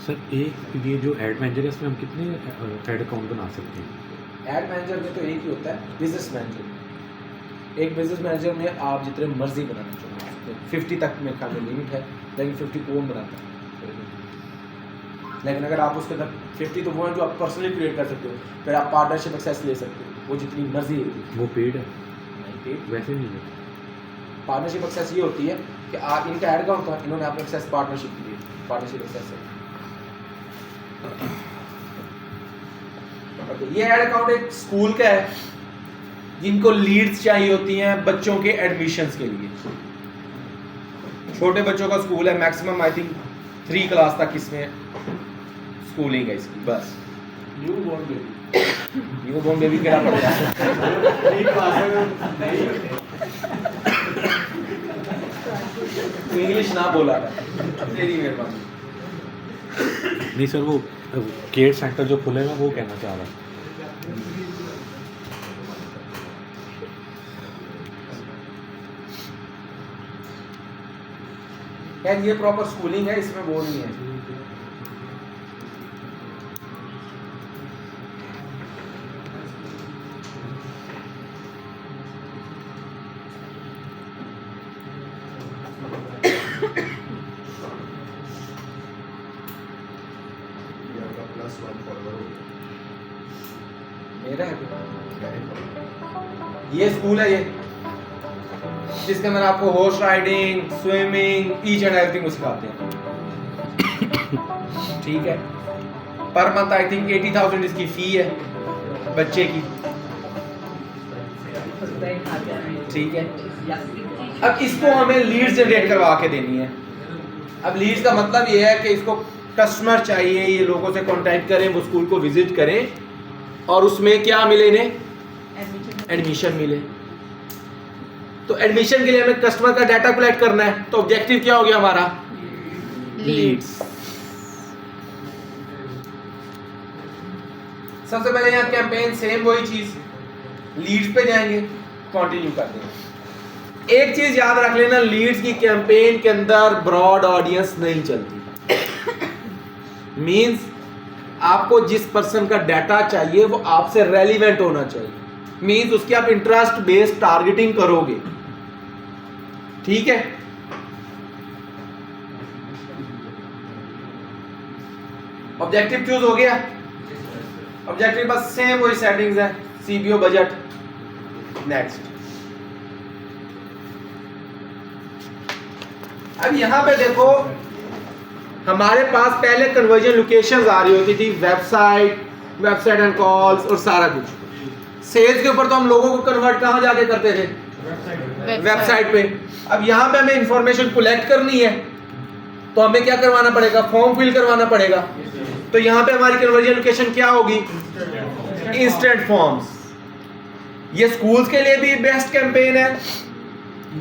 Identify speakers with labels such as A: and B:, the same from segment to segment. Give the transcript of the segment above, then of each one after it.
A: Sir एक ये जो एड मैनेजर है इसमें हम कितने एड अकाउंट बना सकते हैं?
B: एड मैनेजर में तो एक ही होता है बिजनेस मैनेजर। एक बिजनेस मैनेजर में आप जितने मर्जी बनाना चाहो, 50 तक में खाने लिमिट है, लेकिन 50 कौन बनाता है? लेकिन अगर आप उसके अंदर 50 तो वो है जो आप पर्सनली क्रिएट कर सकते हो, फिर आप पार्टनरशिप एक्सेस ले सकते हो, वो जितनी मर्जी होगी।
A: वो पेड है?
B: नहीं पेड,
A: वैसे नहीं है।
B: पार्टनरशिप एक्सेस ये होती है कि आप इनका ऐड अकाउंट था, इन्होंने आपको एक्सेस पार्टनरशिप की दी, पार्टनरशिप एक्सेस है। ये ऐड अकाउंट एक स्कूल का है जिनको लीड्स चाहिए होती हैं बच्चों के एडमिशन्स के लिए। छोटे बच्चों का स्कूल है, मैक्सिमम आई थिंक 3 क्लास तक इसमें स्कूलिंग है इसकी, बस। न्यू बोर्न बेबी क्या पड़ जाए इंग्लिश ना बोला तेरी मेहरबानी।
A: नहीं सर, वो केयर सेंटर जो खुलेगा वो कहना चाह रहा है।
B: यार ये प्रॉपर स्कूलिंग है, इसमें वो नहीं है। मेरा है ये स्कूल है, ये जिसके अंदर आपको horse riding, swimming, each and everything वो सिखाते हैं। ठीक है, पर मंथ आई थिंक 80,000 इसकी फी है बच्चे की। ठीक है, अब इसको हमें लीड्स जनरेट करवा के देनी है। अब लीड्स का मतलब ये है कि इसको कस्टमर चाहिए, ये लोगों से कांटेक्ट करें, वो स्कूल को विजिट करें और उसमें क्या मिले इन्हें? एडमिशन मिले। तो एडमिशन के लिए हमें कस्टमर का डाटा कलेक्ट करना है, तो ऑब्जेक्टिव क्या हो गया हमारा? लीड्स। सबसे पहले यहाँ कैंपेन सेम वही चीज, लीड्स पे जाएंगे, कंटिन्यू कर देंगे। एक चीज याद रख लेना, लीड्स की कैंपेन के अंदर ब्रॉड ऑडियंस नहीं चलती। मींस आपको जिस पर्सन का डाटा चाहिए वो आपसे रेलिवेंट होना चाहिए, मींस उसकी आप इंटरेस्ट बेस्ड टारगेटिंग करोगे। ठीक है, ऑब्जेक्टिव चूज हो गया। ऑब्जेक्टिव बस सेम वही सेटिंग्स है, सीपीओ, बजट, नेक्स्ट। अब यहां पे देखो, हमारे पास पहले कन्वर्जन लोकेशंस आ रही होती थी, वेबसाइट एंड कॉल्स और सारा कुछ। सेल्स के ऊपर तो हम लोगों को कन्वर्ट कहां जाके करते थे? वेबसाइट पे। अब यहाँ पे हमें इंफॉर्मेशन कलेक्ट करनी है, तो हमें क्या करवाना पड़ेगा? फॉर्म फिल करवाना पड़ेगा। तो यहाँ पे हमारी कन्वर्जन लोकेशन क्या होगी? Instant forms. ये स्कूल्स के लिए भी बेस्ट कैंपेन है।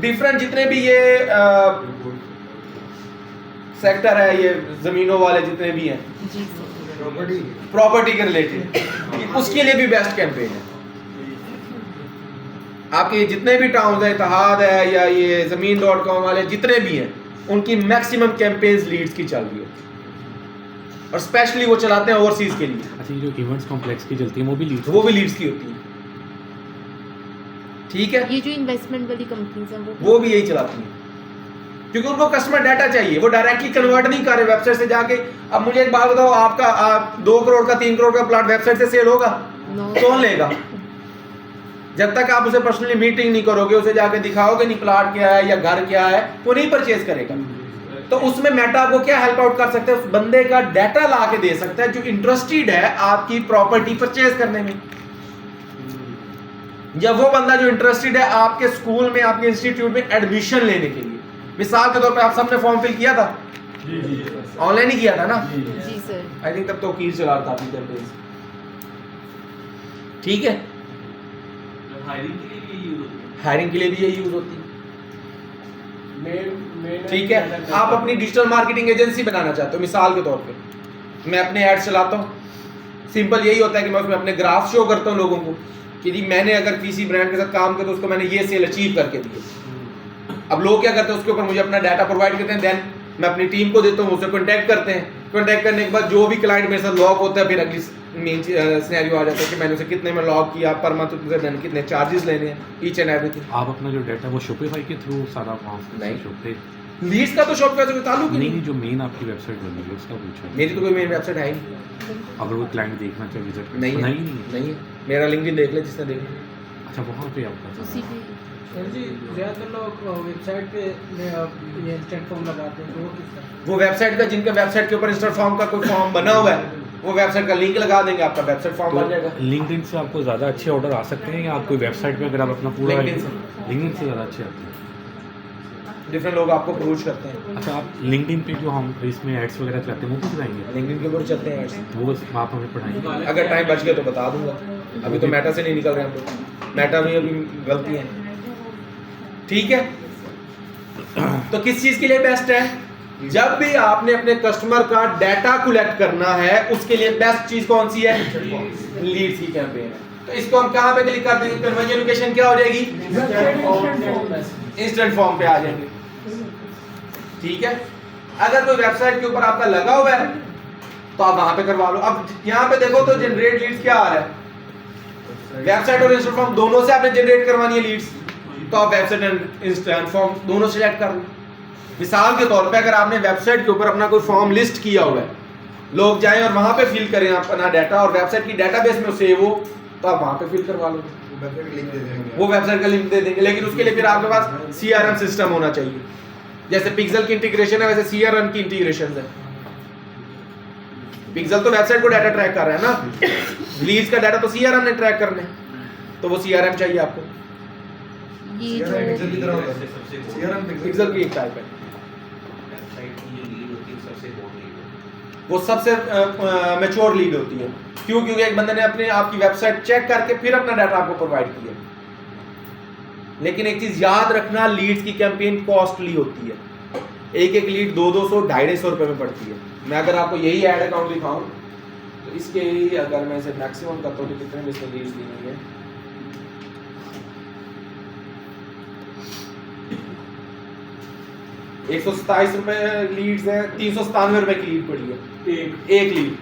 B: डिफरेंट जितने भी ये सेक्टर है, ये जमीनों वाले जितने भी हैं, प्रॉपर्टी के रिलेटेड, उसके लिए भी बेस्ट कैंपेन है। आपके जितने भी टाउन है, इत्तेहाद है या ये ज़मीन.com वाले जितने भी हैं, उनकी मैक्सिमम कैंपेन्स लीड्स की चल रही है और स्पेशली वो चलाते हैं ओवरसीज के लिए।
A: अच्छा, ये जो इवेंट्स कॉम्प्लेक्स की चलती है वो भी लीड्स
B: की होती है। ठीक है,
C: ये जो इन्वेस्टमेंट वाली कंपनीज हैं
B: वो भी यही चलाती हैं, क्योंकि उनको कस्टमर डाटा चाहिए। वो डायरेक्टली कन्वर्ट नहीं कर रहे वेबसाइट से जाके। अब मुझे एक बात बताओ, आपका 2 करोड़ का 3 करोड़ का प्लॉट वेबसाइट से सेल होगा? कौन लेगा? जब तक आप उसे पर्सनली मीटिंग नहीं करोगे, उसे जाके दिखाओगे नहीं प्लॉट क्या है या घर क्या है, वो नहीं परचेज करेगा। तो उसमें मेटा आपको क्या हेल्प आउट कर सकते हैं? उस बंदे का डाटा ला के दे सकता है जो इंटरेस्टेड है आपकी प्रॉपर्टी परचेज करने में। जब वो बंदा जो इंटरेस्टेड है आपके स्कूल में, आपके इंस्टीट्यूट में एडमिशन लेने के लिए, मिसाल के तौर पे आप सबने फॉर्म फिल किया था? ऑनलाइन ही किया था ना?
C: जी सर।
B: आई थिंक तब तो कीर चला था अपनी कैंपेन। ठीक है, हायरिंग के लिए भी यही यूज होती है। ठीक है, आप अपनी डिजिटल मार्केटिंग एजेंसी बनाना चाहते हो, मिसाल के तौर पे मैं अपने एड चलाता हूँ। सिंपल यही होता है कि मैं उसमें अपने ग्राफ शो करता हूँ लोगों को कि जी मैंने अगर किसी ब्रांड के साथ काम किया तो उसको मैंने ये सेल अचीव करके दी। अब लोग क्या करते हैं, उसके ऊपर मुझे अपना डाटा प्रोवाइड करते हैं, देन मैं अपनी टीम को देता हूँ, उससे कांटेक्ट करते हैं, कांटेक्ट करने के बाद जो भी क्लाइंट मेरे साथ लॉग होता है, फिर अगली मेन सिनेरियो आ जाता है कि मैंने उसे कितने में लॉग किया, पर मंथ उनसे कितने चार्जेस लेने हैं, ईच एंड एवरीथिंग।
A: आप अपना जो डाटा वो शॉपिफाई के थ्रू सारा वहाँ से
B: नहीं।
A: शॉप पे
B: लीड्स का तो शॉप का कोई ताल्लुक ही
A: नहीं,
B: नहीं।
A: जो मेन आपकी वेबसाइट बनी है उसका पूछा।
B: मेरी तो कोई मेन वेबसाइट है ही नहीं।
A: अगर वो क्लाइंट देखना चाहे विजिट
B: नहीं है। नहीं है। मेरा लिंक्डइन देख ले जिसने देखना।
A: अच्छा वहाँ पे आपका
C: उसी पे
D: सर जी ज़्यादातर लोग वेबसाइट पे ये इंस्टेंट फॉर्म लगाते हैं, तो वो किस तरह?
B: वो वेबसाइट का, जिनका वेबसाइट के ऊपर इंस्टा फॉर्म का कोई फॉर्म बना हुआ है, वो वेबसाइट का लिंक लगा देंगे, आपका वेबसाइट फॉर्म बन जाएगा।
A: लिंक्डइन से आपको ज़्यादा अच्छे ऑर्डर आ सकते हैं या आप कोई वेबसाइट पे अगर आप अपना पूरा
B: LinkedIn से।
A: लिंक्डइन से ज़्यादा अच्छे आते हैं?
B: डिफरेंट लोग आपको अप्रोच करते हैं।
A: अच्छा आप लिंक्डइन पे जो हम इसमें एड्स वगैरह चलाते हैं वो भी सिखाएंगे?
B: लिंक्डइन के ऊपर चलते हैं ऐसे।
A: वो बस आप हमें पढ़ाएंगे?
B: अगर टाइम बच गया तो बता दूंगा। अभी तो मेटा से नहीं निकल रहे हम लोग, मेटा में अभी गलती है। ठीक है, तो किस चीज के लिए बेस्ट है? जब भी आपने अपने कस्टमर का डाटा कलेक्ट करना है, उसके लिए बेस्ट चीज कौन सी है? लीड्स की कैंपेन है। तो इसको हम कहां पे क्लिक कर देंगे? कन्वर्जन लोकेशन क्या हो जाएगी? इंस्टेंट फॉर्म पे आ जाएंगे। ठीक है, अगर कोई वेबसाइट के ऊपर आपका लगा हुआ है तो आप वहां पे करवा लो। अब यहाँ पे देखो तो जनरेट लीड्स क्या आ रहा है? वेबसाइट और इंस्टेंट फॉर्म दोनों से आपने जनरेट करवानी है लीड्स, तो आप वेबसाइट एंड इंस्टेंट फॉर्म दोनों सिलेक्ट कर लो। मिसाल के तौर पे अगर आपने वेबसाइट के ऊपर अपना कोई फॉर्म लिस्ट किया हुआ है, लोग जाएं और वहां पे फिल करें अपना डाटा और वेबसाइट की डाटाबेस में सेव हो, तो आप वहां पे फिल करवा लो, वो वेबसाइट का लिंक दे देंगे। लेकिन उसके लिए फिर आपके पास सीआरएम सिस्टम होना चाहिए। जैसे पिक्सल की इंटीग्रेशन है, वैसे सीआरएम की इंटीग्रेशन है। पिक्सल तो वेबसाइट को डाटा ट्रैक कर रहा है ना, लीड्स का डाटा तो सीआरएम ने ट्रैक करना है, तो वो सीआरएम चाहिए आपको।
C: ये जो
B: पिक्सल की एक टाइप है, वो सबसे मैच्योर लीड होती है। क्यों? क्योंकि एक बंदे ने अपने आपकी वेबसाइट चेक करके फिर अपना डाटा आपको प्रोवाइड किया। लेकिन एक चीज याद रखना, लीड्स की कैंपेन कॉस्टली होती है। एक एक लीड 200, 250 रुपए में पड़ती है। मैं अगर आपको यही ऐड अकाउंट दिखाऊं तो इसके ही अगर मैं इसे मैक्सिमम करता हूं तो कितने में इसमें लीड्स दी हुई है? ₹127 लीड्स है, 397 रुपए की लीड पड़ी है। एक लीड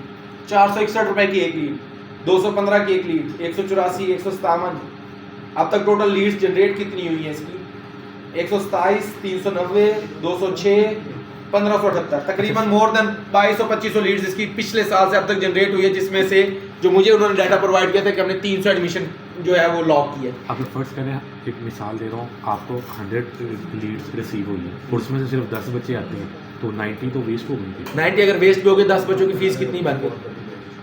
B: 461 रुपए की एक लीड, 215 की एक लीड, 184, 157। अब तक टोटल लीड्स जनरेट कितनी हुई है इसकी? 127, 390, 206, 1578, तकरीबन मोर देन 2200-2500 लीड्स इसकी पिछले साल से अब तक जनरेट हुई है, जिसमें से जो मुझे उन्होंने डाटा प्रोवाइड किया था कि हमने 300 एडमिशन जो है वो लॉक किया।
A: अगर फर्स्ट करें, एक मिसाल दे रहा हूँ, आपको 100 लीड्स रिसीव हुई है और उसमें से सिर्फ 10 बच्चे आते हैं, तो 90 तो वेस्ट हो गई थी।
B: 90 अगर वेस्ट भी हो गए, 10 बच्चों की फीस कितनी बन गई?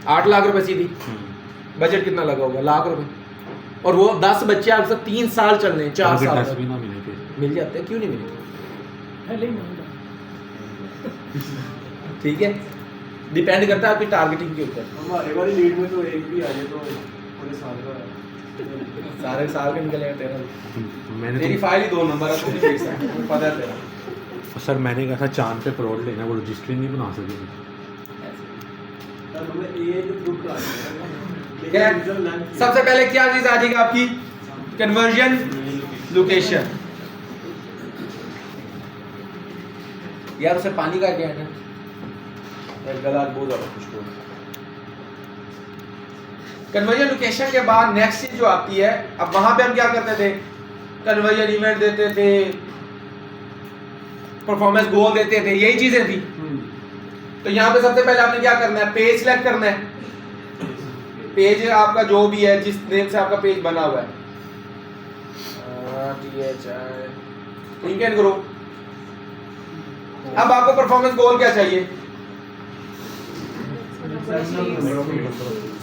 B: 8 लाख रुपए सीधी। बजट कितना लगा होगा? लाख रुपए। और वो 10 बच्चे आपसे 3 साल चलने हैं, 4 साल
A: 10 भी ना मिले थे,
B: मिल जाते हैं। क्यों नहीं मिले?
D: पहले ही मांगा।
B: ठीक है, डिपेंड करता है आपकी टारगेटिंग के ऊपर।
E: हमारे वाली लीड में तो एक भी आ जाए तो पूरे साल का
B: सारे साल के निकले हैं तेरा।
A: मैंने
B: तेरी फाइल ही 2 नंबर है, तू भी देख सकता है, पता है तेरा।
A: तो सर मैंने कहा था चांद पे प्रोड लेना, वो रजिस्ट्री नहीं बना सके थे।
E: तब हमें एआई के थ्रू करा
B: ठीक है, सबसे पहले क्या चीज आ जाएगी आपकी? Conversion location. यार उसे पानी का क्या है ना, गला बहुत ज्यादा खुश्क हो। कन्वर्जन लोकेशन के बाद नेक्स्ट चीज जो आती है, अब वहां पे हम क्या करते थे? कन्वर्जन इवेंट देते थे, परफॉर्मेंस गोल देते थे, यही चीजें थी। तो यहाँ पे सबसे पहले आपने क्या करना है? पेज सिलेक्ट करना है। पेज आपका जो भी है, जिस नेम से आपका पेज बना हुआ है, ठीक है करो। अब आपको परफॉर्मेंस गोल क्या चाहिए?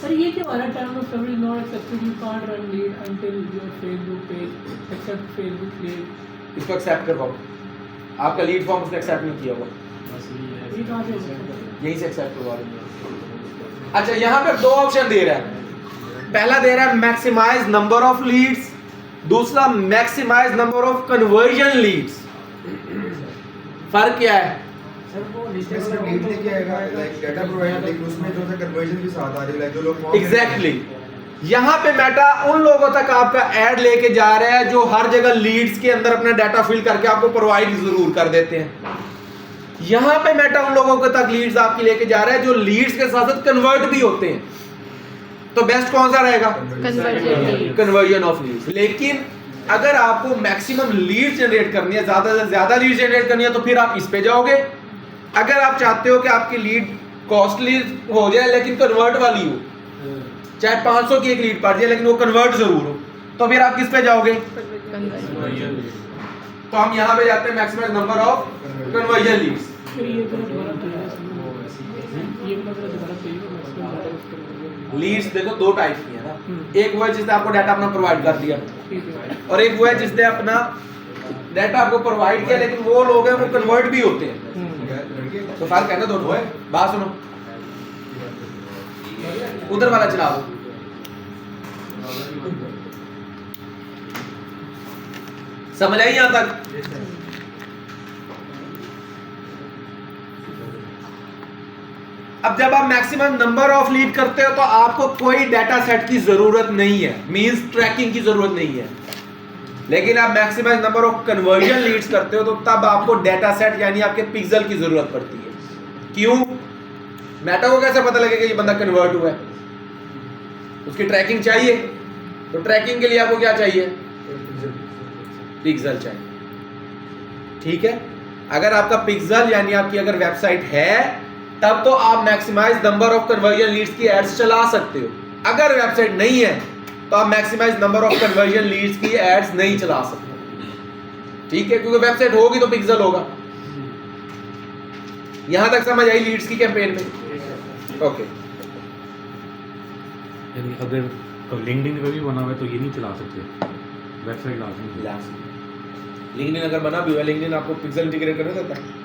D: सर ये क्यों आ रहा है? Term of service not accepted, you can't run lead until your Facebook page accept Facebook lead.
B: इसको एक्सेप्ट करवाओ। आपका लीड फॉर्म उसने एक्सेप्ट नहीं किया हुआ,
D: ये कहाँ से हो सकता है?
B: यहीं से एक्सेप्ट करवा देंगे। अच्छा, यहाँ पे 2 ऑप्शन दे रहा है। पहला दे रहा है मैक्सिमाइज नंबर ऑफ लीड्स, दूसरा maximise number of conversion leads. फर्क क्या है?
D: सर वो
F: सिर्फ लीड लेके आएगा, लाइक डाटा प्रोवाइड, लेकिन उसमें जो है कन्वर्जन भी साथ आ रही है, लाइक जो लोग
B: एग्जैक्टली यहाँ पे मेटा उन लोगों तक आपका ऐड लेके जा रहा है जो हर जगह लीड्स के अंदर अपना डाटा फिल करके आपको प्रोवाइड जरूर कर देते हैं। यहां पे मेटा उन लोगों के तक लीड्स आपकी लेके जा रहा है जो लीड्स के साथ साथ कन्वर्ट भी होते हैं। तो बेस्ट कौन सा रहेगा? Conversion of leads. लेकिन अगर आपको मैक्सिमम लीड जनरेट करनी है, ज्यादा से ज्यादा लीड जनरेट करनी है, तो फिर आप इस पे जाओगे। अगर आप चाहते हो कि आपकी लीड कॉस्टली हो जाए लेकिन कन्वर्ट वाली हो, चाहे 500 की एक लीड पड़ जाए लेकिन वो कन्वर्ट जरूर हो, तो फिर आप किस पे जाओगे? तो हम यहाँ पे जाते हैं maximum number of conversion leads.
D: फिर ये तो दोबारा चाहिए, ये भी मतलब दोबारा चाहिए मैक्सिमम
B: लीड्स देखो दो टाइप की है ना, एक वो है जिसने आपको डाटा अपना प्रोवाइड कर दिया,
D: ठीक है।
B: और एक वो है जिसने अपना डाटा आपको प्रोवाइड किया लेकिन वो लोग हैं वो कन्वर्ट भी होते हैं। तो फर्क है ना दोनों है। बात सुनो, उधर वाला चला दो। समझ आई यहां तक? अब जब आप मैक्सिमम नंबर ऑफ लीड करते हो तो आपको कोई डाटा सेट की जरूरत नहीं है, मींस ट्रैकिंग की जरूरत नहीं है। लेकिन आप maximum number of conversion leads करते हो तो तब आपको डाटा सेट यानी आपके पिक्सल की जरूरत पड़ती है। क्यों? मेटा को कैसे पता लगेगा ये बंदा कन्वर्ट हुआ है? उसकी ट्रैकिंग चाहिए, तो ट्रैकिंग के लिए आपको क्या चाहिए? पिक्सल चाहिए। ठीक है, अगर आपका पिक्सल यानी आपकी अगर वेबसाइट है तब तो आप maximize number of conversion leads की एड्स चला सकते हो। अगर वेबसाइट नहीं है तो आप maximize number of conversion leads की एड्स नहीं चला सकते। ठीक है, क्योंकि वेबसाइट होगी तो पिक्सल होगा। यहां तक समझ आई लीड्स की कैंपेन में? ओके।
A: यानी अगर लिंक्डइन पे भी बना हुआ है तो ये नहीं चला सकते, वेबसाइट लाजमी है।
B: लिंक्डइन अगर बना भी हुआ, लिंक्डइन आपको पिक्सल इंटीग्रेट करने देता है?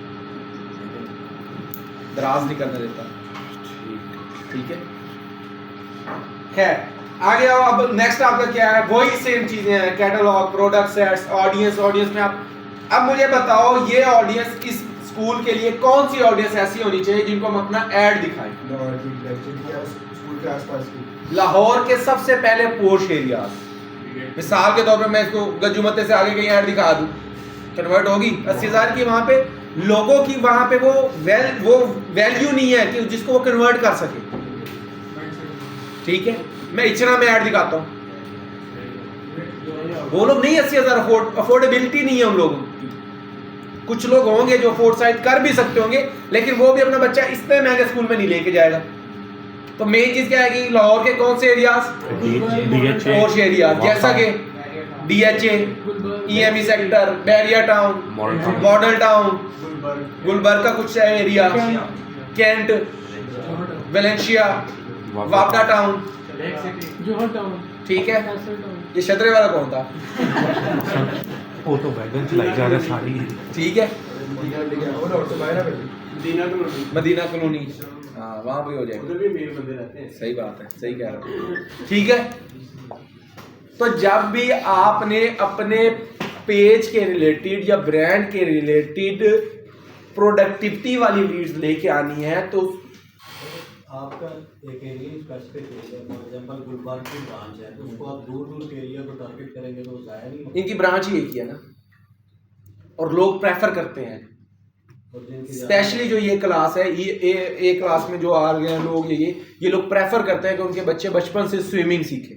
B: दराज नहीं करने देता। ठीक है, खैर आगे आओ। अब नेक्स्ट आपका क्या है? वही सेम चीजें हैं, catalogue, product sets, audience. Audience में आप अब मुझे बताओ ये ऑडियंस इस स्कूल के लिए कौन सी ऑडियंस ऐसी होनी चाहिए जिनको हम अपना ऐड दिखाएं?
F: स्कूल के आसपास की
B: लाहौर के सबसे पहले पोश एरियाज। मिसाल के तौर पे मैं इसको गज्जुमते से आगे कहीं ऐड दिखा दूं, कन्वर्ट होगी? 80,000 की वहां पे लोगों की वहां पे वो वैल्यू नहीं है कि जिसको वो कन्वर्ट कर सके। ठीक है, मैं इचना में ऐड दिखाता हूं, वो लोग नहीं 80,000 अफोर्डेबिलिटी नहीं है उन लोगों की। कुछ लोग होंगे जो अफोर्ड शायद कर भी सकते होंगे लेकिन वो भी अपना बच्चा इतने महंगे स्कूल में नहीं लेके जाएगा। तो मेन चीज क्या है कि लाहौर के कौन से एरियाज? पोश एरियाज, जैसा कि DHA, EME sector, Bahria Town, Model Town, Gulberg का कुछ एरिया, कैंट, वेलेंशिया, वापडा टाउन।
D: जोहर टाउन।
B: ठीक है,
D: कैसल टाउन।
B: ये शतरे वाला कौन था?
A: वो तो वैगन चलाई जा रहा है सारी।
B: ठीक है,
E: मदीना कॉलोनी,
B: मदीना कॉलोनी, हाँ वहां पे हो जाएगा।
E: उधर भी मेल बंदे रहते हैं।
B: सही बात है, सही कह रहा हूँ। ठीक है, तो जब भी आपने अपने पेज के रिलेटेड या ब्रांड के रिलेटेड प्रोडक्टिविटी वाली लीड्स लेके आनी है तो
E: आपका एक area specific area, for example Gulberg की ब्रांच है तो उसको आप दूर दूर के एरिया को टारगेट करेंगे तो जाया नहीं होगा।
B: इनकी ब्रांच ही एक ही है ना, और लोग प्रेफर करते हैं।
E: और जिनकी
B: स्पेशली जो ये क्लास है, ये क्लास में जो आ गए हैं लोग, ये लोग प्रेफर करते हैं कि उनके बच्चे बचपन से स्विमिंग सीखे,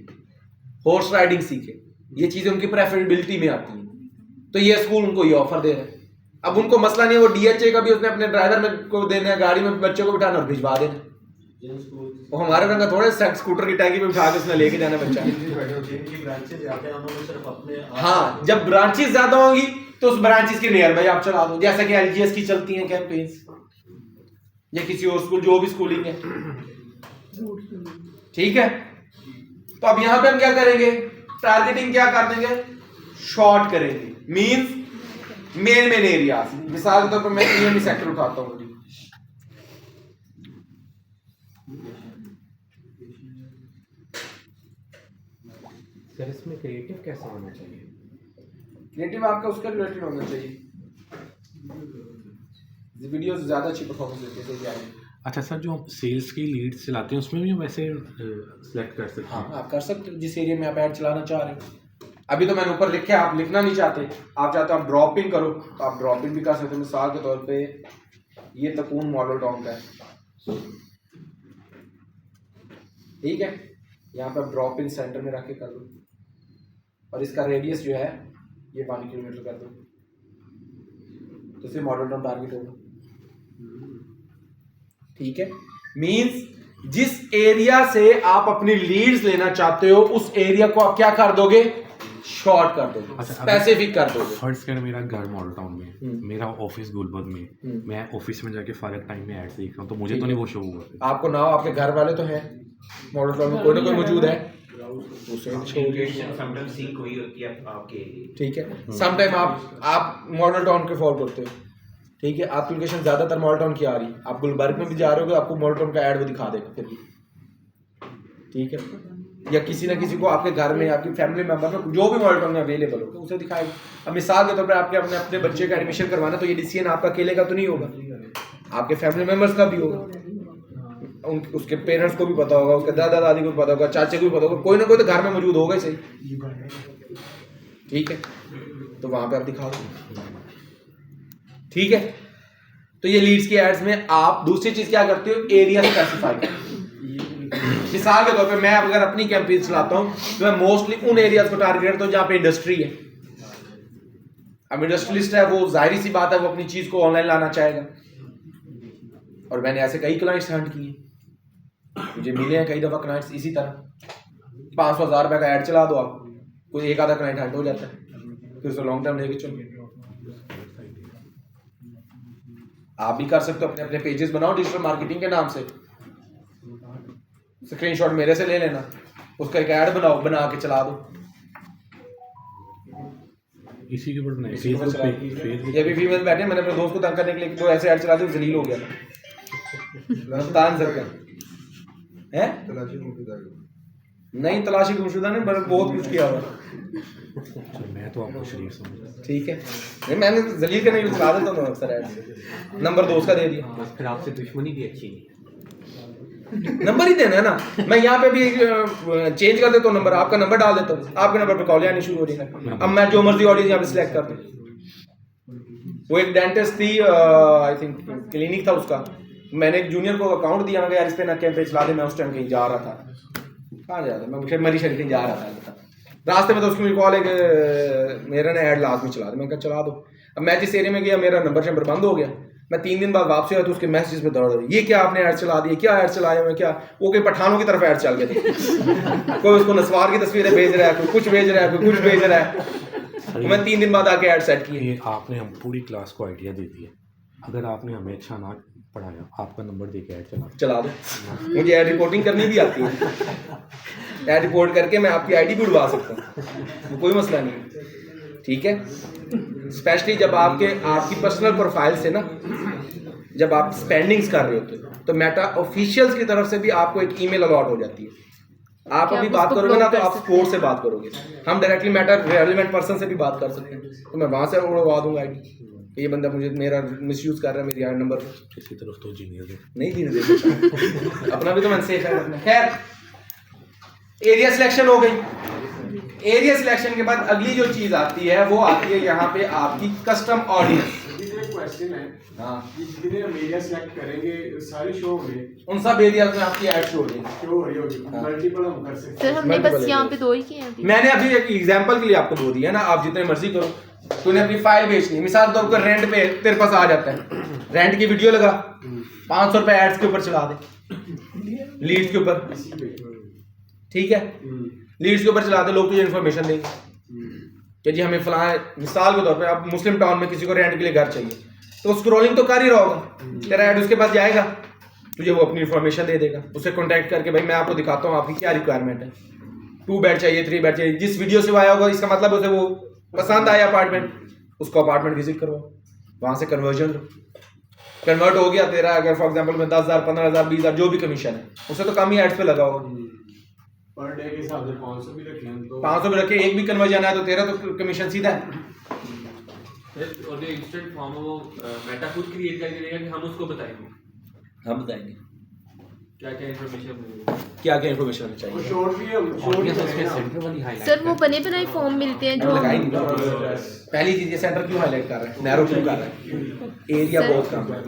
B: हॉर्स राइडिंग सीखे। ये चीज़ें उनकी प्रेफरेबिलिटी में आती हैं, तो ये स्कूल उनको ये ऑफर दे रहे हैं। अब उनको मसला नहीं है, वो DHA का भी उसने अपने ड्राइवर में को देना है, गाड़ी में बच्चे को बिठाना और भिजवा देना।
E: जिन स्कूल
B: वो हमारे रंग का थोड़े स्कूटर की टैंकी पे बिठा के उसने लेके जाना बच्चा।
E: जिनकी ब्रांचेज जाते हैं उन्होंने सिर्फ अपने
B: हाँ, जब ब्रांचेस ज्यादा होंगी तो उस ब्रांचेस के नियर बाई आप चला दो, जैसा कि LGS की चलती हैं कैंपेन्स, या किसी और स्कूल जो भी स्कूलिंग है। ठीक है, तो अब यहाँ पे हम क्या करेंगे? टारगेटिंग क्या कर देंगे? शॉर्ट करेंगे, मींस मेन एरियाज। मिसाल के तौर पर मैं EME सेक्टर उठाता हूँ।
A: सर इसमें क्रिएटिव कैसा होना चाहिए?
B: क्रिएटिव आपका उसका रिलेटेड होना चाहिए, वीडियो ज्यादा अच्छी परफॉर्मेंस देती है। सही कह रहे हैं।
A: अच्छा सर, जो सेल्स की लीड्स चलाते हैं उसमें भी हम वैसे सिलेक्ट कर सकते हैं?
B: हाँ, आप कर सकते हो जिस एरिया में आप ऐड चलाना चाह रहे हो। अभी तो मैंने ऊपर लिखे, आप लिखना नहीं चाहते, आप चाहते हो आप ड्रॉप इन करो तो आप ड्रॉप इन भी कर सकते हो। मिसाल के तौर पे ये तकून मॉडल टाउन का है, ठीक है। यहाँ पर ड्रॉप इन सेंटर में रख के कर दो, और इसका रेडियस जो है ये 5 किलोमीटर कर दो, तो फिर मॉडल टाउन टारगेट होगा, ठीक है। मींस जिस एरिया से आप अपनी लीड्स लेना चाहते हो उस एरिया को आप क्या कर दोगे, शॉर्ट कर दोगे,
A: अच्छा,
B: स्पेसिफिक कर दोगे।
A: फर्स्ट कर मेरा घर मॉडल टाउन में, मेरा ऑफिस गुलबर्ग में, मैं ऑफिस में जाके फारग टाइम में एड्स देख रहा हूँ, तो मुझे तो नहीं वो शो हुआ।
B: आपको ना आपके घर वाले तो हैं मॉडल टाउन में, कोई ना कोई मौजूद है,
G: समटाइम सिंक हुई होती है आपके,
B: ठीक है। समटाइम आप मॉडल टाउन के फॉलो करते हो, ठीक है। आपकी लोकेशन ज्यादातर मॉडल टाउन की आ रही, आप गुलबर्ग में भी जा रहे हो आपको मॉडल टाउन का ऐड वो दिखा देगा फिर भी, ठीक है। या किसी ना किसी को आपके घर में, आपकी फैमिली मेंबर में जो भी मॉडल टाउन में अवेलेबल होगा उसे दिखाएगा। अब मिसाल के तौर पर आपके अपने बच्चे का एडमिशन करवाना, तो ये डिसीजन आपका अकेले का तो नहीं होगा, आपके फैमिली मेंबर्स का भी होगा, उसके पेरेंट्स को भी पता होगा, उसके दादा दादी को भी पता होगा, चाचे को भी पता होगा, कोई ना कोई तो घर में मौजूद होगा ही सही, ठीक है। तो वहां पे आप दिखा दो, ठीक है। तो ये लीड्स की एड्स में आप दूसरी चीज क्या करते हो, एरिया स्पेसिफाई करते हो। मिसाल के तौर पे मैं अगर अपनी कैंपेन चलाता हूं तो मैं मोस्टली उन एरियाज को टारगेट करता हूं जहां पे इंडस्ट्री है। अब इंडस्ट्रियलिस्ट है, वो जाहिर सी बात है वो अपनी चीज को ऑनलाइन लाना चाहेगा, और मैंने ऐसे कई क्लाइंट्स हंट किए, मुझे मिले हैं कई दफा क्लाइंट्स इसी तरह। 500,000 रुपए का ऐड चला दो आप, कोई एक आधा क्लाइंट हंट हो जाता है, फिर उसे लॉन्ग टर्म लेके चलो। आप भी कर सकते हो, अपने अपने पेजेस बनाओ डिजिटल मार्केटिंग के नाम से, स्क्रीनशॉट मेरे से ले लेना, उसका एक ऐड बनाओ, बना के चला दो,
A: इसी के ऊपर बनाए फेसबुक पे।
B: ये भी फीमेल बैठे, मैंने अपने दोस्त को तंग करने के लिए दो ऐसे ऐड चला दिए, जलील हो गया तान सर का है,
F: तलाशी गुमशुदा
B: नहीं तलाशी गुमशुदा नहीं, पर बहुत कुछ किया हुआ,
A: मैं तो आपको शरीफ समझता,
B: ठीक है। नहीं मैंने जलील करने के लिए चला देता हूँ अक्सर ऐड, नंबर दोस्त का दे दिया,
G: बस फिर आपसे दुश्मनी भी अच्छी नहीं,
B: नंबर ही देना है ना। मैं यहाँ पे भी चेंज कर देता हूँ नंबर, आपका नंबर डाल देता हूँ, आपके नंबर पे कॉल आनी शुरू हो रही है। अब मैं जो मर्जी ऑडियंस यहाँ पे सिलेक्ट कर दूँ। वो एक डेंटिस्ट थी, आई थिंक क्लिनिक था उसका, मैंने एक जूनियर को अकाउंट दिया, मैं यार इस पे ना कैंपेन चला दे, मैं उस टाइम कहीं जा रहा था, कहाँ जा रहा था मैं, मुझे मरी शरीफ कहीं जा रहा था, रास्ते में तो उसकी मुझे कॉल है कि मेरा ना ऐड लाजमी चला दे, मैं कहा चला दो। अब मैं जिस एरिया में गया मेरा नंबर बंद हो गया, मैं 3 दिन बाद वापसी हुआ तो उसके मैसेज पे दौड़ रही, ये क्या आपने ऐड चला दी, क्या ऐड चलाया, मैं क्या, वो कोई पठानों की तरफ ऐड चल गया कोई उसको नस्वार की तस्वीरें भेज रहा है, कोई कुछ भेज रहा है, कोई कुछ भेज रहा है, तो मैं 3 दिन बाद आके ऐड सेट किए।
A: ये आपने हम पूरी क्लास को आइडिया दे दिया, अगर आपने हमें अच्छा ना पढ़ाया, आपका नंबर दे के ऐड
B: चला दो, मुझे ऐड रिपोर्टिंग करनी भी आती है, ऐड रिपोर्ट करके मैं आपकी आईडी भी उड़वा सकता हूँ, कोई मसला नहीं, ठीक है। स्पेशली जब आपकी पर्सनल प्रोफाइल से ना जब आप स्पेंडिंग्स कर रहे होते हो तो मेटा ऑफिशियल्स की तरफ से भी आपको एक ईमेल अलॉट हो जाती है। आप अभी बात करोगे ना तो आप स्पोर्ट से बात करोगे, हम डायरेक्टली मेटा रेलेवेंट पर्सन से भी बात कर सकते हैं, तो मैं वहां से उड़वा दूंगा आईडी, ये बंदा मुझे मेरा मिसयूज कर रहा है मेरी आईडी नंबर
A: किसी तरफ तो जीनियर है
B: नहीं जीने दे सकता अपना भी तो मन सेफ है। खैर एरिया सिलेक्शन हो गई, एरिया सिलेक्शन के बाद अगली जो चीज आती है वो आती है यहाँ पे आपकी कस्टम ऑडियंस।
H: क्वेश्चन है,
B: हाँ
H: जितने हम एरिया सेलेक्ट करेंगे सारे शो होंगे,
B: उन सब एरियाज में आपकी ऐड शो हो जाएगी,
H: शो हो रही होगी, मल्टीपल हम कर सकते
I: सर हमने बस यहाँ पे 2 ही किए हैं अभी।
B: मैंने अभी एक एग्जांपल के लिए आपको 2 दिया ना, आप जितने मर्जी करो, तूने अपनी फाइल बेचनी है, मिसाल तौर पर रेंट पे तेरे पास आ जाता है, रेंट की वीडियो लगा 500 रुपए एड्स के ऊपर चला दे, लीड्स के ऊपर, ठीक है, लीड्स के ऊपर चला दे, लोग तुझे इन्फॉर्मेशन देंगे कि जी हमें फलां, मिसाल के तौर पे आप मुस्लिम टाउन में किसी को रेंट के लिए घर चाहिए, तो स्क्रॉलिंग तो कर ही रहा होगा, तेरा ऐड उसके पास जाएगा, तुझे वो अपनी इन्फॉर्मेशन दे देगा, उससे कॉन्टैक्ट करके भाई मैं आपको दिखाता हूँ आपकी क्या रिक्वायरमेंट है, 2 बेड चाहिए, 3 बेड चाहिए, जिस वीडियो से वो आया होगा इसका मतलब उसे वो पसंद आया अपार्टमेंट, उसको अपार्टमेंट विजिट करवाओ, वहाँ से कन्वर्जन कन्वर्ट हो गया तेरा, अगर फॉर एग्जाम्पल में 10,000 15,000 20,000 जो भी कमीशन है उसे तो कम ही एड्स पे लगा होगा,
H: पर डे के हिसाब से 500 भी रखे हैं तो
B: 500 भी रखे, एक भी कन्वर्जन है तो तेरा तो कमीशन सीधा है।
J: और जो इंस्टेंट फॉर्म है वो मेटा खुद क्रिएट करके देगा कि हम उसको बताएंगे,
B: हम बताएंगे
J: क्या क्या इन्फॉर्मेशन
B: क्या क्या इन्फॉर्मेशन चाहिए,
H: वो शॉर्ट भी हम
G: सेंटर वाली हाईलाइट
I: सर वो बने बनाए फॉर्म मिलते हैं जो
B: लगाई नहीं ना। पहली चीज ये सेंटर क्यों हाईलाइट कर रहा है, नैरो क्यों कर रहा है, एरिया बहुत कम है,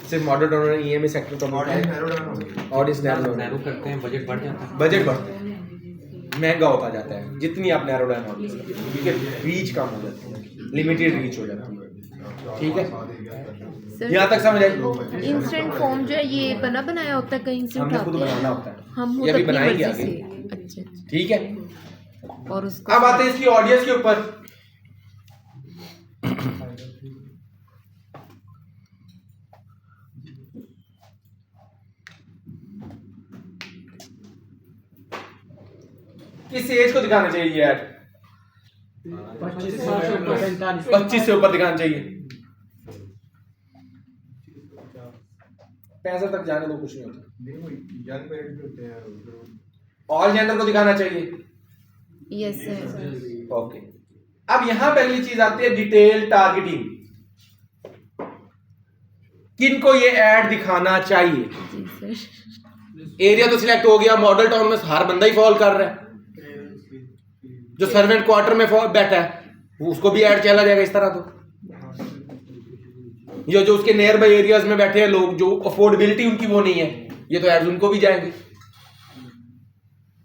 B: सिर्फ मॉडल टाउन और ईएमए सेक्टर का
F: ऑडियंस नैरो डाउन हो गई।
B: ऑडियंस
G: नैरो करते हैं, बजट बढ़ जाता है।
B: बजट बढ़ता है, महंगा होता जाता है जितनी आप नैरो डाउन ऑडियंस, ठीक है, रीच कम हो जाती है, लिमिटेड रीच हो जाती है, ठीक है, यहाँ तक समझ आई।
I: इंस्टेंट फॉर्म जो है ये बना बनाया होता है, कहीं से
B: हमने खुद
I: उठाते
B: बनाना
I: हैं
B: होता है,
I: हम,
B: ये
I: खुद
B: भी
I: अपनी
B: बनाएंगे
I: मर्जी
B: आगे,
I: से। अच्छा,
B: ठीक है।
I: और उसको
B: अब आते हैं इसकी ऑडियंस के ऊपर। किस एज को दिखाना चाहिए यार? 25 से ऊपर दिखाना चाहिए, 65 तक जाने दो, कुछ नहीं होता।
F: यंग पेरेंट्स होते हैं,
B: ऑल जेंडर को दिखाना चाहिए,
I: यस सर।
B: ओके। अब यहां पहली चीज आती है डिटेल टारगेटिंग। किनको ये ऐड दिखाना चाहिए?
I: जी सर।
B: एरिया तो सिलेक्ट हो गया, मॉडल टाउन में हर बंदा ही फॉल कर रहा है, जो सर्वेंट क्वार्टर में बैठा है उसको भी ऐड चला जाएगा इस तरह। तो ये जो उसके नियर बाई एरियाज में बैठे हैं लोग, जो अफोर्डेबिलिटी उनकी वो नहीं है, ये तो एड्स उनको भी जाएंगे।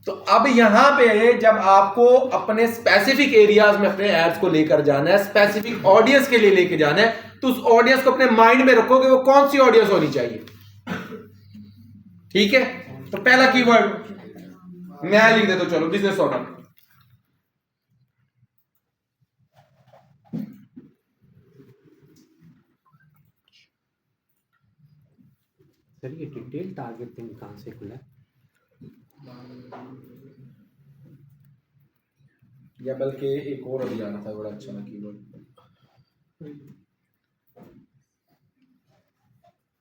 B: तो अब यहां पे जब आपको अपने स्पेसिफिक एरियाज में अपने एड्स को लेकर जाना है, स्पेसिफिक ऑडियंस के लिए लेके जाना है, तो उस ऑडियंस को अपने माइंड में रखोगे वो कौन सी ऑडियंस होनी चाहिए, ठीक है। तो पहला कीवर्ड मैं लिख देता हूं, चलो, बिजनेस ऑर्डर।
G: सर ये डिटेल टारगेटिंग कहाँ से खुला है?
B: या बल्कि एक और अभी आना था, बड़ा अच्छा ना कीवर्ड।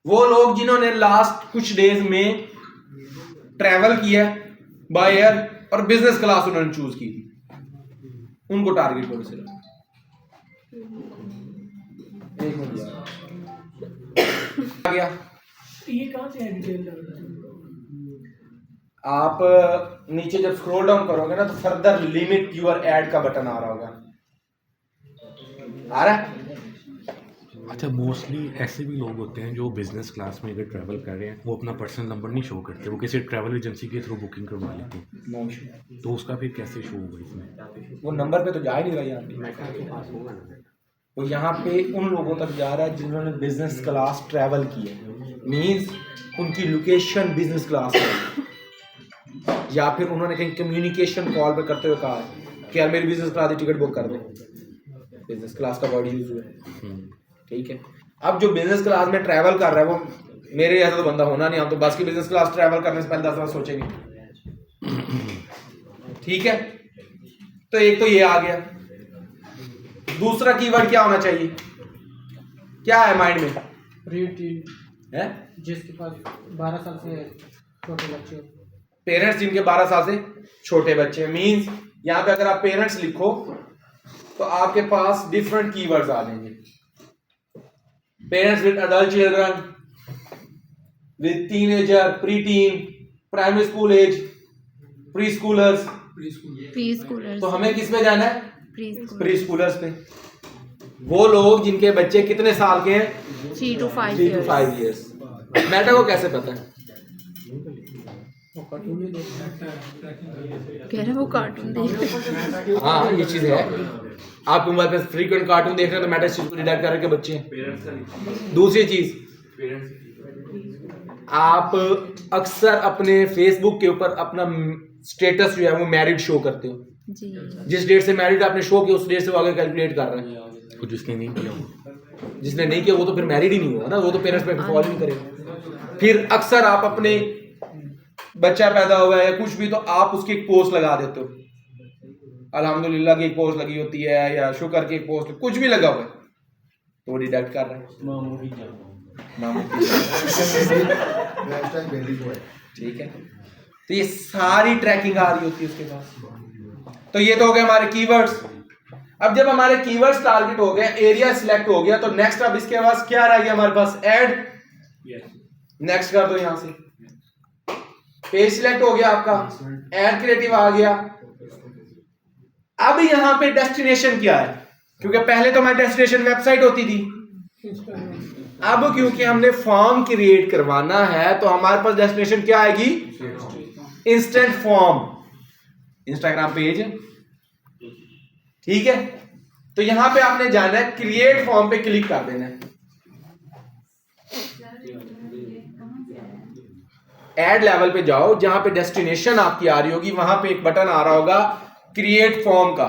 B: वो लोग जिन्होंने लास्ट कुछ डेज में ट्रैवल किया बाय एयर और बिजनेस क्लास उन्होंने चूज की थी, उनको टारगेट करो सिर्फ। एक मिनट आ गया।
D: ये कहाँ से है डिटेल डालना?
B: आप नीचे जब स्क्रॉल डाउन करोगे ना तो फर्दर लिमिट यूर ऐड का बटन आ रहा होगा, आ रहा है?
A: अच्छा, मोस्टली ऐसे भी लोग होते हैं जो बिजनेस क्लास में अगर ट्रैवल कर रहे हैं, वो अपना पर्सनल नंबर नहीं शो करते, वो किसी ट्रैवल एजेंसी के थ्रू बुकिंग करवा लेते हैं, तो उसका फिर कैसे शो होगा इसमें?
B: वो नंबर पे तो जा ही नहीं रहा यहाँ पे,
G: मेटा के पास होगा ना।
B: वो यहाँ पे उन लोगों तक जा रहा है जिन्होंने बिजनेस क्लास ट्रैवल की है, मीन्स उनकी लोकेशन बिजनेस क्लास है, या फिर उन्होंने कहीं कम्युनिकेशन कॉल पे करते हुए कहा है कि यार मेरी बिजनेस क्लास की टिकट बुक कर दो, बिजनेस क्लास का वर्ड यूज हुआ है, ठीक है। अब जो बिजनेस क्लास में ट्रैवल कर रहा है वो मेरे जैसा तो बंदा होना नहीं, हम तो बस की बिजनेस क्लास ट्रैवल करने से पहले 10 बार सोचेंगे, ठीक है। तो एक तो ये आ गया। दूसरा कीवर्ड क्या होना चाहिए, क्या है माइंड में? है
D: जिसके पास 12 साल से छोटे बच्चे,
B: पेरेंट्स जिनके 12 साल से छोटे बच्चे, मींस यहाँ पे अगर आप पेरेंट्स लिखो तो आपके पास डिफरेंट कीवर्ड्स आ जाएंगे। Parents with adult children, with teenager, preteen, primary school age, preschoolers.
I: Preschoolers.
B: तो हमें किस पे जाना है?
I: प्री
B: स्कूलर्स पे। वो लोग जिनके बच्चे कितने साल के हैं?
I: 3 to 5
B: 3 to 5 years। मेटा को कैसे पता है?
I: कह रहा वो कार्टून देख।
B: हाँ, ये चीज है। आप मोबाइल पे फ्रीक्वेंट कार्टून देख रहे हैं तो मेटा चीज को डिटेक्ट कर रहे हैं बच्चे हैं। दूसरी चीज, आप अक्सर अपने फेसबुक के ऊपर अपना स्टेटस जो है वो मैरिड शो करते हो,
I: जी।
B: जिस डेट से मैरिड आपने शो किया उस डेट से वो आगे कैलकुलेट कर रहे हैं।
A: तो जिसने नहीं किया वो,
B: जिसने नहीं किया वो तो फिर मैरिड ही नहीं हुआ ना, वो तो पेरेंट्स पे फॉलो नहीं करेगा। फिर अक्सर आप अपने बच्चा पैदा हुआ है या कुछ भी, तो आप उसकी एक पोस्ट लगा देते हो, अल्हम्दुलिल्लाह की एक पोस्ट लगी होती है या शुक्र की एक पोस्ट, कुछ भी लगा हुआ है तो वो डिडक्ट कर रहे हैं। ठीक है, तो ये सारी ट्रैकिंग आ रही होती है उसके पास। तो ये तो हो गए हमारे कीवर्ड्स। अब जब हमारे कीवर्ड्स टारगेट हो गए, एरिया सिलेक्ट हो गया, तो नेक्स्ट अब इसके पास क्या रह गया हमारे पास? ऐड। नेक्स्ट कर दो, यहां से पेज सिलेक्ट हो गया आपका, ऐड क्रिएटिव आ गया। अब यहां पे डेस्टिनेशन क्या है? क्योंकि पहले तो हमारी डेस्टिनेशन वेबसाइट होती थी, अब क्योंकि हमने फॉर्म क्रिएट करवाना है तो हमारे पास डेस्टिनेशन क्या आएगी, इंस्टेंट फॉर्म, इंस्टाग्राम पेज, ठीक है। तो यहां पे आपने जाना है, क्रिएट फॉर्म पे क्लिक कर देना है, ऐड लेवल पे जाओ, जहां पे डेस्टिनेशन आपकी आ रही होगी वहां पे एक बटन आ रहा होगा क्रिएट फॉर्म का।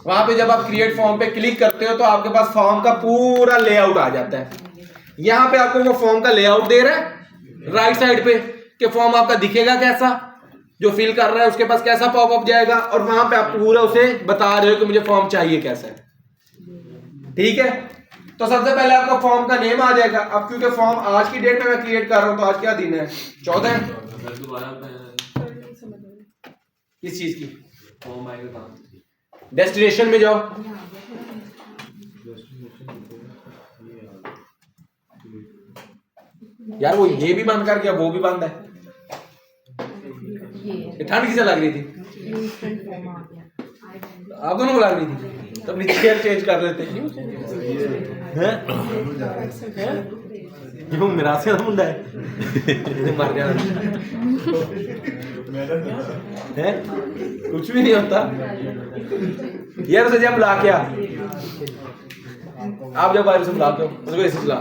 B: वहां पे जब आप क्रिएट फॉर्म पे क्लिक करते हो तो आपके पास फॉर्म का पूरा लेआउट आ जाता है। यहां पे आपको वो फॉर्म का लेआउट दे रहा है राइट साइड पे कि फॉर्म आपका दिखेगा कैसा, जो फिल कर रहा है उसके पास कैसा पॉपअप जाएगा, और वहां पे आप पूरा उसे बता रहे हो कि मुझे फॉर्म चाहिए कैसा है, ठीक है। तो सबसे पहले आपका फॉर्म का नेम आ जाएगा। अब क्योंकि फॉर्म आज की डेट में मैं क्रिएट कर रहा हूं तो आज क्या दिन है, 14 है। किस चीज की,
J: फॉर्म आएगा कहाँ?
B: डेस्टिनेशन में जाओ, यार वो ये भी बंद कर गया, वो भी बंद है, ये ठंड किसे लग रही थी, आप दोनों को लग रही थी, तो अपनी चेयर चेंज कर लेते हैं। मेरा से मुंडा है मर जाना है, कुछ भी नहीं होता यार, उसे जब बुला के आप जब बाहर से बुला के उसको ऐसे बुला,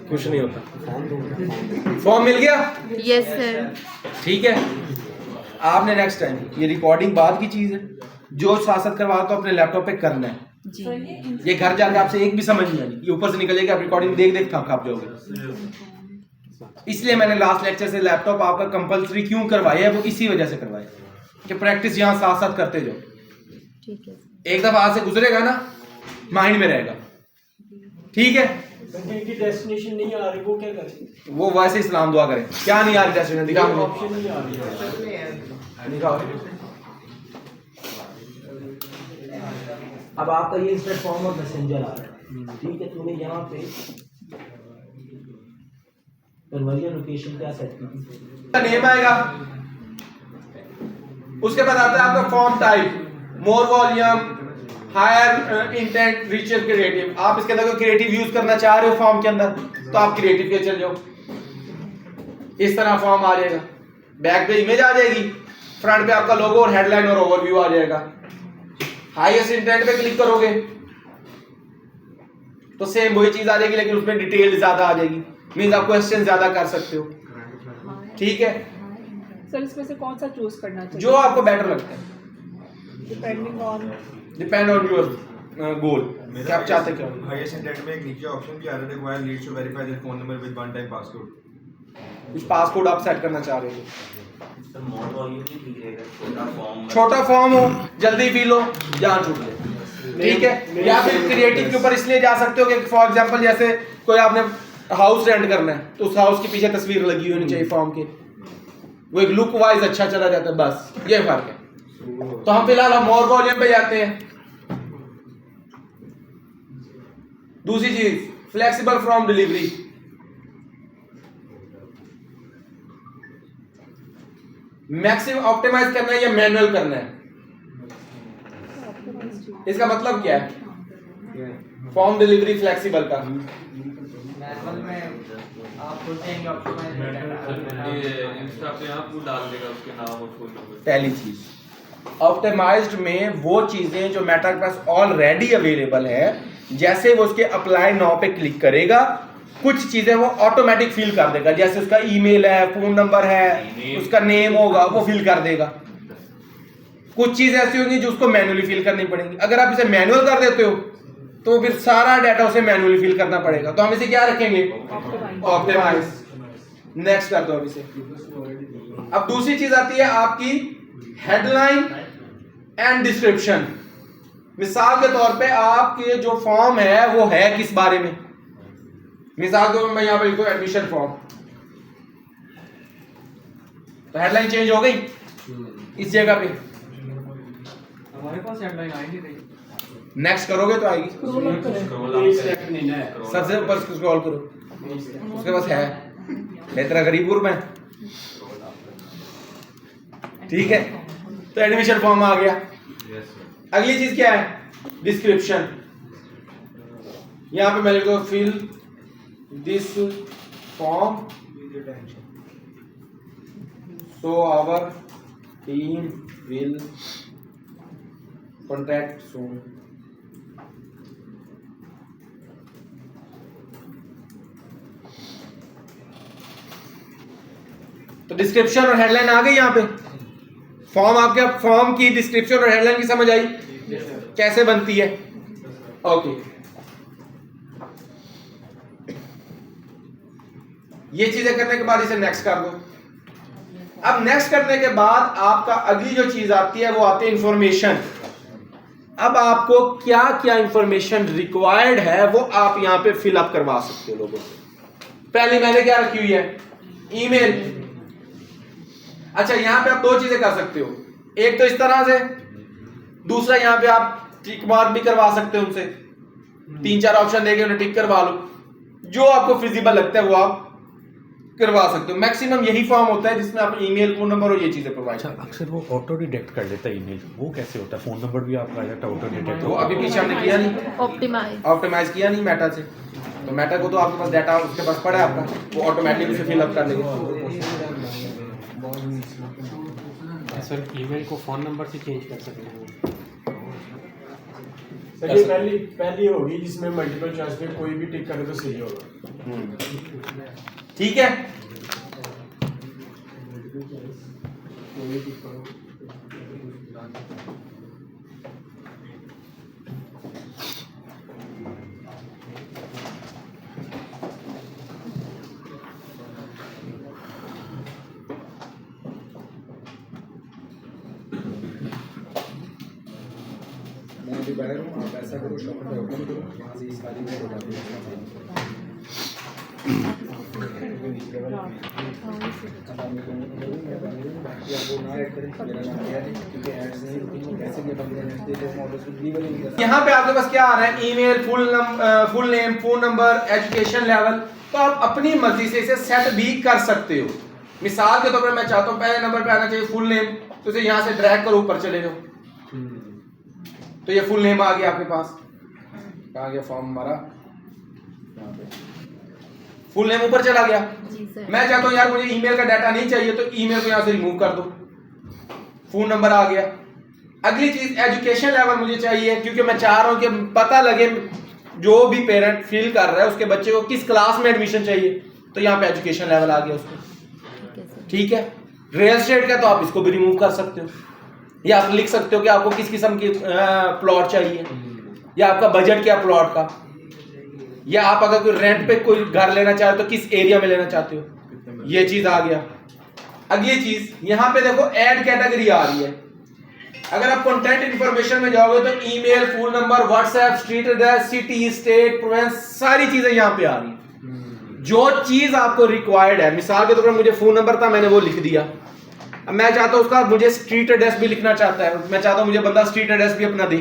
B: कुछ नहीं होता। फॉर्म मिल गया?
I: Yes sir.
B: ठीक है, आपने नेक्स्ट टाइम, ये रिकॉर्डिंग बाद की चीज है, जो साथ करवा तो अपने लैपटॉप पे करना है
I: जी।
B: ये घर जाके आपसे एक भी समझ नहीं आनी, ये ऊपर से निकल जाएगा, आप रिकॉर्डिंग देख देख थक जाओगे। इसलिए मैंने लास्ट लेक्चर से लैपटॉप आपका कंपलसरी क्यों करवाया है, वो इसी वजह से करवाया कि प्रैक्टिस यहाँ साथ साथ करते जाओ,
I: ठीक है।
B: एक दफा हाथ से गुजरेगा ना माइंड में रहेगा, ठीक है।
E: जिनकी डेस्टिनेशन नहीं आ रही वो क्या करें,
B: वो वैसे इस्लाम दुआ करें, क्या नहीं आ रही डेस्टिनेशन, दिखाओ
E: ऑप्शन नहीं आ रही है।
B: दिखाओ।
E: अब आपका ये इंस्टेंट फॉर्म और मैसेंजर आ रहा है, ठीक है। तूने यहाँ पे कन्वर्जन लोकेशन क्या सेट की,
B: नेम आएगा, उसके बाद आता है आपका form type, more volume, higher intent, richer, creative. आप इसके अंदर कोई क्रिएटिव यूज करना चाह रहे हो फॉर्म के अंदर तो आप क्रिएटिव के चल जाओ, इस तरह फॉर्म आ जाएगा। बैक पे इमेज आ जाएगी, फ्रंट पे आपका लोगो और हेडलाइन और ओवरव्यू आ जाएगा। हाईएस्ट इंटेंट पे क्लिक करोगे तो सेम वही चीज आ जाएगी, लेकिन उसमें डिटेल ज्यादा आ जाएगी, मींस आप क्वेश्चन ज्यादा कर सकते हो, ठीक है।
D: सर इसमें से कौन सा चूज करना चाहिए,
B: जो आपको बेटर लगता है, डिपेंड ऑन योर गोल, क्या आप चाहते क्या।
F: हाईएस्ट इंटेंट में एक नीचे ऑप्शन भी आ रहा है, require leads to verify their phone number with one time password.
B: कुछ पासकोड आप सेट करना चाह रहे हो, छोटा फॉर्म हो, जल्दी फिल हो, जान छूट ले, ठीक है। या फिर क्रिएटिव के ऊपर इसलिए जा सकते हो कि फॉर एग्जांपल जैसे कोई आपने हाउस रेंट करना है तो उस हाउस के पीछे तस्वीर लगी होनी चाहिए फॉर्म के, वो एक लुक वाइज अच्छा चला जाता है, बस ये फर्क है। तो हम फिलहाल हम मोर वॉल्यूम पे जाते हैं। दूसरी चीज, flexible from delivery, maximum optimize करना है या मैनुअल करना है, इसका मतलब क्या है फॉर्म डिलीवरी फ्लेक्सिबल का।
J: मैनुअल में आप सोचेंगे ऑप्टिमाइज इंस्टा पे आप वो डाल देगा उसके नाम और फोन नंबर।
B: पहली चीज ऑप्टिमाइज्ड में वो चीजें जो मेटा के पास ऑलरेडी अवेलेबल है, जैसे वो उसके अप्लाई नाउ पे क्लिक करेगा कुछ चीजें वो ऑटोमेटिक फिल कर देगा, जैसे उसका ईमेल है, फोन नंबर है, उसका नेम होगा वो फिल कर देगा। कुछ चीज ऐसी होंगी जो उसको मैनुअली फिल करनी पड़ेंगी। अगर आप इसे मैनुअल कर देते हो तो फिर सारा डाटा उसे मैनुअली फिल करना पड़ेगा, तो हम इसे क्या रखेंगे, ऑप्टिमाइज। नेक्स्ट कर दो अब इसे। अब दूसरी चीज आती है आपकी हेडलाइन एंड डिस्क्रिप्शन। मिसाल के तौर पे आपके जो फॉर्म है वो है किस बारे में, मिसाल के तौर पे मैं यहां पर लिखूं एडमिशन फॉर्म, तो हेडलाइन चेंज हो गई इस जगह पे,
E: हमारे पास हेडलाइन आई नहीं रही।
B: नेक्स्ट करोगे तो आएगी, सबसे ऊपर स्क्रॉल करो, उसके पास है, तेरा गरीब गुरु में, ठीक है। तो एडमिशन फॉर्म आ गया। अगली चीज क्या है, डिस्क्रिप्शन। यहाँ पे मैं लिखूंगा fill this form so our team will contact soon. तो डिस्क्रिप्शन और हेडलाइन आ गई यहाँ पे। फॉर्म आपके फॉर्म की डिस्क्रिप्शन और हेडलाइन की समझ आई कैसे बनती है? ओके, ये चीजें करने के बाद इसे नेक्स्ट कर दो। अब नेक्स्ट करने के बाद आपका अगली जो चीज आती है वो आती है इंफॉर्मेशन। अब आपको क्या क्या इंफॉर्मेशन रिक्वायर्ड है वो आप यहां पे फिल अप करवा सकते हो लोगों से। पहले मैंने क्या रखी हुई है? ईमेल। अच्छा, यहां पे आप दो चीजें कर सकते हो, एक तो इस तरह से, दूसरा यहां पे आप टिक मार्क भी करवा सकते हो उनसे, 3-4 ऑप्शन देके उन्हें टिक करवा लो। जो आपको फिजिबल लगता है वो आप करवा सकते हो। मैक्सिमम यही फॉर्म होता है जिसमें आप ईमेल, फोन नंबर और ये चीजें प्रोवाइड।
A: अच्छा, अक्सर वो ऑटो डिटेक्ट कर लेता है ईमेल, वो कैसे होता है? फोन नंबर भी आपका आ जाता है ऑटो डिटेक्ट?
B: वो अभी पीछे हमने किया नहीं, ऑप्टिमाइज किया नहीं मेटा से, तो मेटा को तो आपके पास डाटा उसके पास पड़ा है आपका, वो ऑटोमेटिकली उसे फिल अप कर लेगा।
G: सर ईमेल को फोन नंबर से चेंज कर सकते हैं?
H: सर ये पहली होगी जिसमें मल्टीपल चॉइस में कोई भी टिक करे तो सही होगा।
B: ठीक है,
F: मैं अभी बाहर हूँ, आप ऐसा करो शॉपर पे ओपन करो, यहाँ से सारी चीज़ें बता दो।
B: यहाँ पे आपके पास क्या आ रहा है? Email, full name, phone number, education level. तो आप अपनी मर्जी से इसे सेट भी कर सकते हो। मिसाल के तौर पर मैं चाहता हूँ पहले नंबर पे आना चाहिए फुल नेम, तो इसे यहाँ से ड्रैग करो, ऊपर चले जाओ, तो ये फुल नेम आ गया आपके पास। कहाँ गया फॉर्म हमारा? फुल नेम ऊपर चला गया। मैं चाहता हूँ यार मुझे ईमेल का डाटा नहीं चाहिए, तो ईमेल को यहाँ से रिमूव कर दो, फोन नंबर आ गया। अगली चीज एजुकेशन लेवल मुझे चाहिए, क्योंकि मैं चाह रहा हूँ कि पता लगे जो भी पेरेंट फील कर रहा है उसके बच्चे को किस क्लास में एडमिशन चाहिए, तो यहाँ पे एजुकेशन लेवल आ गया उसको। ठीक है, रियल एस्टेट का तो आप इसको भी रिमूव कर सकते हो, या आप लिख सकते हो कि आपको किस किस्म की प्लॉट चाहिए, या आपका बजट क्या प्लॉट का, या आप अगर कोई रेंट पे कोई घर लेना चाहते हो तो किस एरिया में लेना चाहते हो, ये चीज आ गया। अगली चीज यहाँ पे देखो ऐड कैटेगरी आ रही है। अगर आप कंटेंट इंफॉर्मेशन में जाओगे तो email, phone number, WhatsApp, street address, city, state, province, सारी चीजें यहाँ पे आ रही है। जो चीज आपको रिक्वायर्ड है, मिसाल के तौर पर मुझे फोन नंबर था, मैंने वो लिख दिया। अब मैं चाहता हूँ उसका मुझे स्ट्रीट एड्रेस भी लिखना चाहता है, मैं चाहता हूँ मुझे बंदा स्ट्रीट एड्रेस भी अपना दे,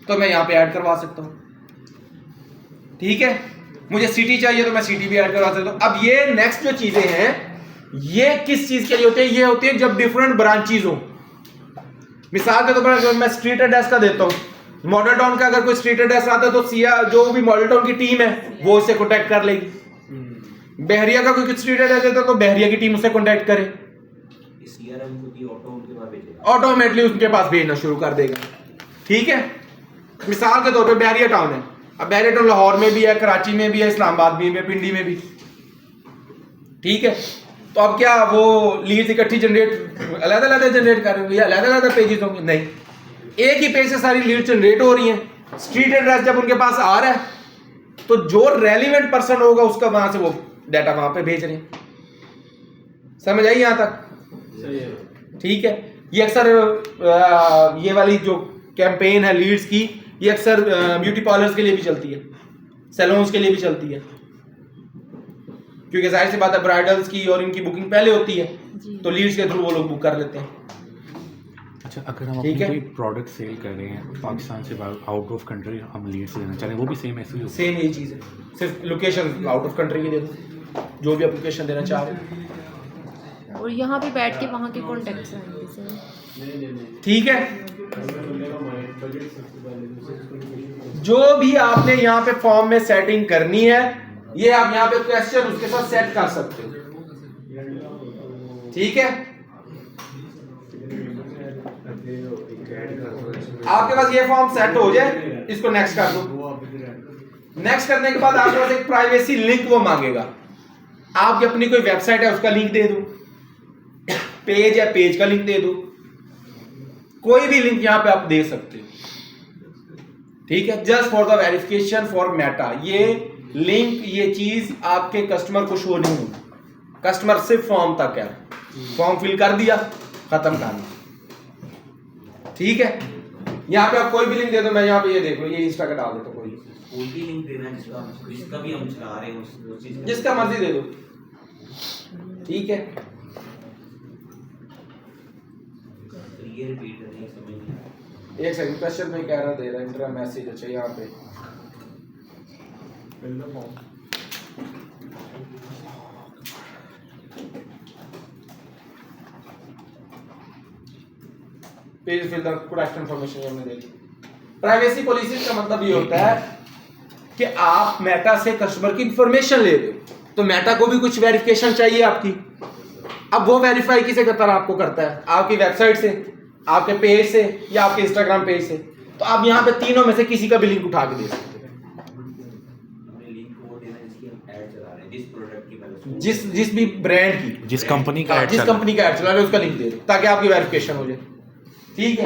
B: तो मैं यहाँ पे ऐड करवा सकता हूँ। ठीक है, मुझे सिटी चाहिए तो मैं सिटी भी ऐड करवा सकता हूँ। अब ये नेक्स्ट जो चीजें हैं ये किस चीज के लिए होती है? ये होती है जब डिफरेंट ब्रांचेज हो। मिसाल के तौर पर अगर मैं स्ट्रीट एड्रेस का देता हूँ, मॉडल टाउन का अगर कोई स्ट्रीट एड्रेस आता है तो सिया जो भी मॉडल टाउन की टीम है वो उससे कॉन्टेक्ट कर लेगी। बहरिया का कोई स्ट्रीट एड्रेस देता है तो बहरिया की टीम उससे कॉन्टेक्ट करे, ऑटोमेटिकली उसके पास भेजना शुरू कर देगा। ठीक है, मिसाल के तौर पे बहरिया टाउन है, अब बहरिया टाउन लाहौर में भी है, कराची में भी है, इस्लामाबाद भी है, पिंडी में भी। ठीक है, तो अब क्या वो लीड्स इकट्ठी जनरेट अलग-अलग जनरेट कर रहे हो या अलग-अलग पेजेस होंगे? नहीं, एक ही पेज से सारी लीड जनरेट हो रही हैं। स्ट्रीट एड्रेस जब उनके पास आ रहा है तो जो रेलिवेंट पर्सन होगा उसका वहां से वो डाटा वहां पे भेज रहे हैं। समझ आई यहां तक? ठीक है, ये अक्सर ये वाली जो कैंपेन है लीड्स की, ये अक्सर ब्यूटी पार्लर्स के लिए भी चलती है, सैलून्स के लिए भी चलती है, क्योंकि जाहिर सी बात है ब्राइडल्स की और इनकी बुकिंग पहले होती है, तो लीड्स के थ्रू वो लोग बुक कर लेते हैं।
A: अच्छा, अगर हम अपनी कोई प्रोडक्ट सेल कर रहे हैं पाकिस्तान से आउट ऑफ कंट्री, हम लीड्स लेना चाह रहे हैं, वो भी सेम ऐसे ही होगा?
B: सेम यही चीज़ है, सिर्फ लोकेशन आउट ऑफ कंट्री की दे दो, जो भी एप्लीकेशन देना चाह रहे हैं।
I: और यहाँ पे बैठ के वहाँ के कॉन्टेक्ट्स आएंगे सर।
B: ठीक है,
H: बजट सबसे पहले दूसरे क्वालिफिकेशन
B: जो भी आपने यहाँ पे फॉर्म में सेटिंग करनी है ये आप यहाँ पे क्वेश्चन उसके साथ सेट कर सकते हो, ठीक है। आपके पास ये फॉर्म सेट हो जाए, इसको नेक्स्ट कर दो। नेक्स्ट करने के बाद आपके पास एक प्राइवेसी लिंक वो मांगेगा, आपकी अपनी कोई वेबसाइट है उसका लिंक दे दो, पेज है पेज का लिंक दे दो, कोई भी लिंक यहां पे आप दे सकते हो, ठीक है। Just for the verification for Meta, ये लिंक ये चीज आपके कस्टमर को शो नहीं होगी, कस्टमर सिर्फ फॉर्म तक है, फॉर्म फिल कर दिया खत्म कहानी, ठीक है। यहाँ पे आप कोई भी लिंक दे दो, मैं यहाँ पे ये देख लो ये इंस्टा का डाल देता हूँ, कोई
E: भी लिंक देना है जिसका भी हम चला रहे हैं उस चीज का,
B: जिसका मर्जी दे दो, ठीक है।
E: ये रिपीट करने समझ नहीं।
B: एक सेकंड, क्वेश्चन में कह रहा दे रहा इंट्रा मैसेज, अच्छा यहाँ पे page fill the correct information हमने देखी। प्राइवेसी पॉलिसी का मतलब ये होता है कि आप मेटा से कस्टमर की इंफॉर्मेशन ले रहे हो, तो मेटा को भी कुछ वेरिफिकेशन चाहिए आपकी। अब वो वेरीफाई किसे करता है, आपको करता है, आपकी वेबसाइट से, आपके पेज से या आपके इंस्टाग्राम पेज से। तो आप यहाँ पे तीनों में से किसी का भी लिंक उठा के दे सकते हैं, जिस भी ब्रांड की,
A: जिस कंपनी का
B: जिस कंपनी का ऐड चला रहे हो उसका लिंक दे दो ताकि आपकी वेरिफिकेशन हो जाए, ठीक है।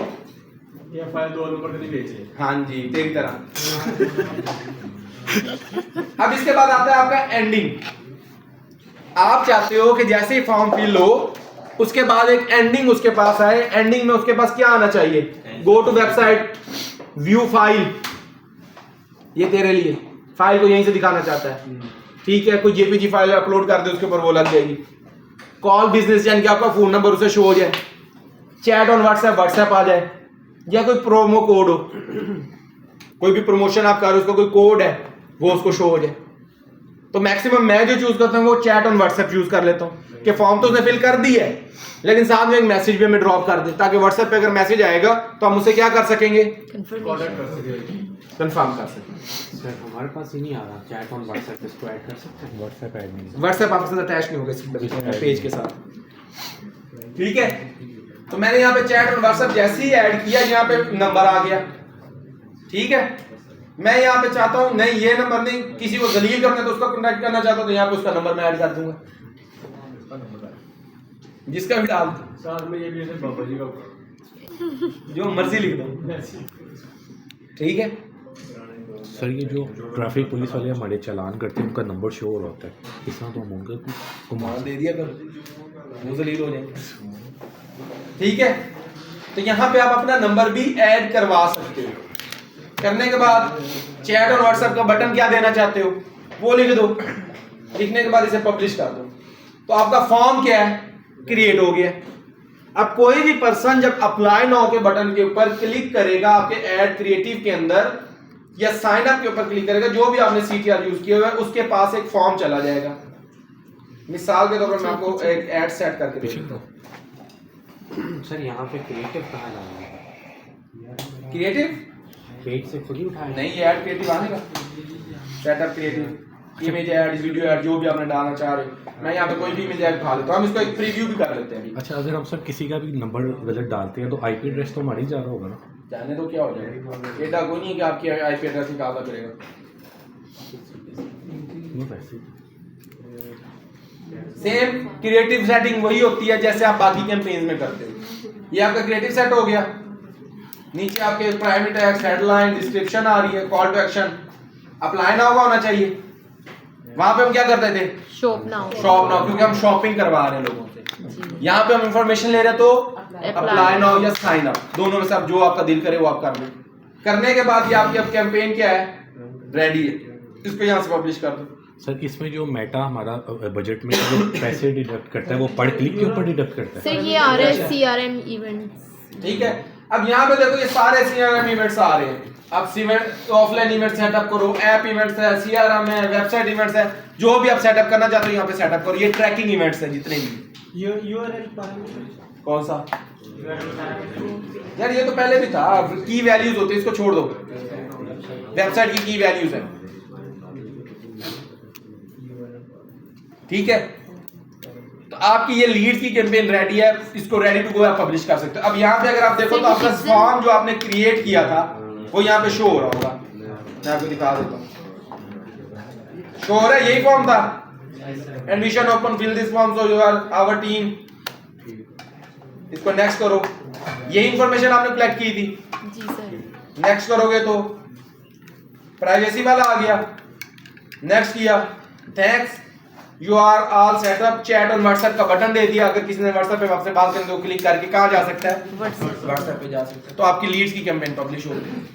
H: ये फाइल 2 नंबर पे नहीं बेचे,
B: हाँ जी तेरी तरह। अब इसके बाद आता है आपका एंडिंग। आप चाहते हो कि जैसे ही फॉर्म फिल हो उसके बाद एक एंडिंग उसके पास आए, एंडिंग में उसके पास क्या आना चाहिए, go to website, view file, ये तेरे लिए फाइल को यहीं से दिखाना चाहता है, ठीक है। कोई जेपीजी फाइल अपलोड कर दे उसके ऊपर वो लग जाएगी। कॉल बिजनेस यानी कि आपका फोन नंबर उसे शो हो जाए, चैट ऑन व्हाट्सएप आ जाए, या कोई प्रोमो कोड हो, कोई भी प्रमोशन आप कर रहे हो उसका कोई कोड है वो उसको शो हो जाए। तो मैक्सिमम मैं जो चूज करता हूँ वो चैट ऑन व्हाट्सएप यूज कर लेता हूँ कि फॉर्म तो उसने फिल कर दी है लेकिन साथ में एक मैसेज भी हमें ड्रॉप कर दे, ताकि व्हाट्सएप पे अगर मैसेज आएगा तो हम उसे क्या कर सकेंगे, कंफर्म कर सकेंगे।
G: सर हमारे पास ही नहीं आ रहा चैट ऑन व्हाट्सएप, इसको ऐड कर सकते हैं?
A: व्हाट्सएप ऐड नहीं,
B: व्हाट्सएप आपके साथ अटैच नहीं होगा पेज के साथ, ठीक है। तो मैंने यहाँ पे चैट और व्हाट्सएप जैसे ही ऐड किया यहाँ पे नंबर आ गया, ठीक है। मैं यहाँ पे चाहता हूँ नहीं ये नंबर नहीं, किसी को जलील करना तो उसका कॉन्टैक्ट करना चाहता हूँ तो यहाँ पे उसका नंबर मैं ऐड कर दूंगा, जिसका भी डाल
H: साथ में ये भी है बाबा जी का,
B: जो मर्जी लिख दो, ठीक है।
A: सर ये जो ट्रैफिक पुलिस वाले हमारे चालान करते हैं उनका नंबर शो हो रहा होता है, इस तरह तो हम उनका
B: कुमार दे दिया करो, वो जलील हो जाए, ठीक है। तो यहाँ पे आप अपना नंबर भी ऐड करवा सकते हो। करने के बाद चैट और व्हाट्सएप का बटन क्या देना चाहते हो वो लिख दो, लिखने के बाद इसे पब्लिश कर दो, तो आपका फॉर्म क्या है, क्रिएट हो गया। अब कोई भी पर्सन जब अप्लाई नाउ के बटन के ऊपर क्लिक करेगा आपके ऐड क्रिएटिव के अंदर या साइन अप के ऊपर क्लिक करेगा, जो भी आपने CTR यूज किया हुआ है उसके पास एक फॉर्म चला जाएगा। मिसाल के तौर पर मैं आपको एक ऐड सेट करके देता हूं।
G: सर यहाँ पे क्रिएटिव कहाँ डालना है?
B: क्रिएटिव
G: पेज से खुद ही उठाया?
B: नहीं, ये ऐड क्रिएटिव आने का, setup creative, image add, video add, जो भी आपने डालना चाह रहे हो। मैं यहाँ पे कोई भी इमेज ऐड उठा लेता हूँ, हम इसको एक प्रीव्यू भी कर लेते हैं।
A: अच्छा, अगर हम सर किसी का भी नंबर गलत डालते हैं तो IP एड्रेस तो हमारी जा रहा होगा ना?
B: जाने दो क्या हो जाएगा, डेटा कोई नहीं है कि आपकी IP एड्रेस निकालना पड़ेगा। सेम क्रिएटिव सेटिंग वही होती है जैसे आप बाकी कैंपेन्स में करते हो। ये आपका क्रिएटिव सेट हो गया, नीचे आपके प्राइमरी टैग्स, हेडलाइन, डिस्क्रिप्शन आ रही है, call to action, apply now का होना चाहिए। वहां पे हम क्या करते थे, शॉप नाउ, क्योंकि हम शॉपिंग करवा रहे हैं लोगों से। यहाँ पे हम इंफॉर्मेशन ले रहे हैं तो अप्लाई नाउ या साइन अप, दोनों में से आप जो आपका दिल करे वो आप कर लो। करने के बाद ये आपकी अब कैंपेन क्या है, रेडी है, इसको यहाँ से पब्लिश कर दो।
A: सर इसमें जो मेटा हमारा बजट में जो पैसे डिडक्ट करता है वो पर क्लिक के ऊपर डिडक्ट करता है?
I: सर ये आ रहा है CRM इवेंट्स,
B: ठीक है। अब यहाँ पे देखो ये सारे CRM इवेंट्स आ रहे हैं। अब ऑफलाइन इवेंट सेटअप करो, ऐप इवेंट्स है, CRM है, वेबसाइट इवेंट्स है, जो भी आप सेटअप करना चाहते हो यहाँ पे सेटअप करो। ये ट्रैकिंग इवेंट्स है जितने भी।
E: URL
B: कौन सा यार ये तो पहले भी था, की वैल्यूज होते हैं, इसको छोड़ दो, वेबसाइट की वैल्यूज है, ठीक है। तो आपकी ये लीड्स की कैंपेन रेडी है, इसको रेडी टू गो आप पब्लिश कर सकते हो। अब यहाँ पे अगर आप देखो तो आपका फॉर्म जो आपने क्रिएट किया था वो यहाँ पे शो हो रहा होगा, मैं आपको दिखा देता हूँ, शो हो रहा है, यही फॉर्म था, admission open, fill this form so you are our team, इसको नेक्स्ट करो, यही इंफॉर्मेशन आपने कलेक्ट की थी,
I: जी सर।
B: नेक्स्ट करोगे तो प्राइवेसी वाला आ गया, नेक्स्ट किया, thanks you are all set up, chat और व्हाट्सएप का बटन दे दिया, अगर किसी ने व्हाट्सएप पे आपसे बात करनी तो क्लिक करके कहाँ जा सकता है, व्हाट्सएप पे जा सकता है, तो आपकी लीड्स की कैंपेन पब्लिश हो गई,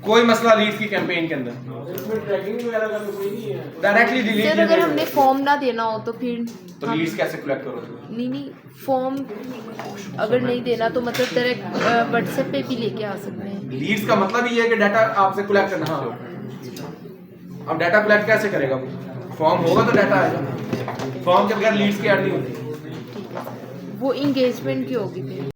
B: कोई मसला लीड्स की कैंपेन के अंदर,
H: इसमें ट्रैकिंग वगैरह का तो कोई नहीं है,
B: डायरेक्टली डिलीट
I: सर अगर हमने फॉर्म ना देना हो तो फिर
B: तो लीड्स कैसे कलेक्ट करोगे?
I: नहीं फॉर्म अगर नहीं देना तो मतलब डायरेक्ट व्हाट्सएप पे भी लेके आ सकते हैं।
B: लीड्स का मतलब ये है कि डाटा आपसे कलेक्ट करना, हाँ, अब डाटा कलेक्ट कैसे करेगा वो? फॉर्म होगा तो डाटा आएगा, फॉर्म के बगैर लीड्स की ऐड नहीं होती।
I: वो इंगेजमेंट की होगी फिर।